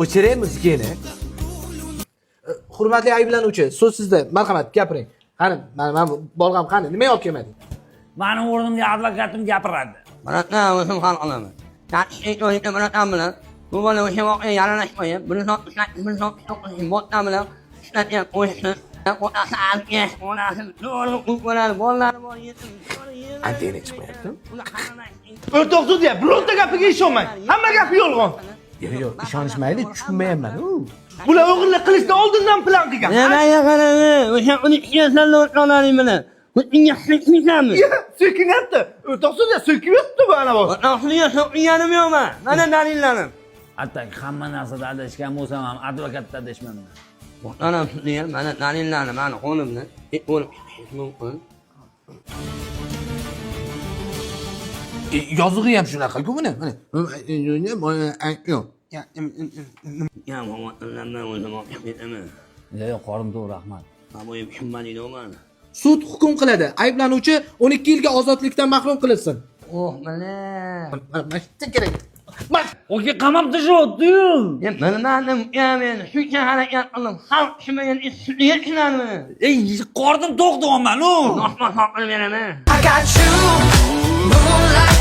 O'chiring muzikani. Hurmatli ayblanuvchi, so'z sizda. Marhamat, gapiring. Qani, men bolg'am qani? Nima olib kelmading? Mening o'rnimga advokatim gapiradi. Mana o'zim hal qilaman. Tartibli o'yinda bilan bilan bu bola o'sha voqea yaralashmayib, bir soat botdan bilan ishlatyapti qo'yishni. Antena chiqmayapti. O'rtoq sudya, bironta gapiga ishonmang. Hamma gapi yolg'on. Yo'q, ishonishmaydi, tushunmayapman. Bular o'g'irlik qilishdan oldindan plan qilgan. Nima qarang, o'sha uni ichgan o'tqonlaring bilan. Bunga hikmisanmi? So'kinyapti. O'rtoq sudya, so'kiyapti bu ana bu. O'rtoqliga so'kganim yo'qmi? Mana dalillarim. Atak hamma narsada adashgan bo'lsam ham advokatda adashmayman. Onam sudya, mana dalillarim, mana qo'limda. O'lib ketish mumkin. Yozig'i ham shunaqa-ku buni. Mana. Yo'q. Ya, men o'zim olib ketaman. Yo'q, qorim to'g'ri, rahmat. Aboyim tushunmadingmi? Sud hukm qiladi. Ayblanuvchi 12 yilga ozodlikdan mahrum qilinsin. Oh, mana. Mana kerak. Oke, qamab tashyapti-yu. Ya, bilmadim, men shuncha harakat qildim. Xalq tushunmagan ishni tushunadimi? Qornim to'q deyapman-ku. Osmon qilib beraman. I got you, moonlight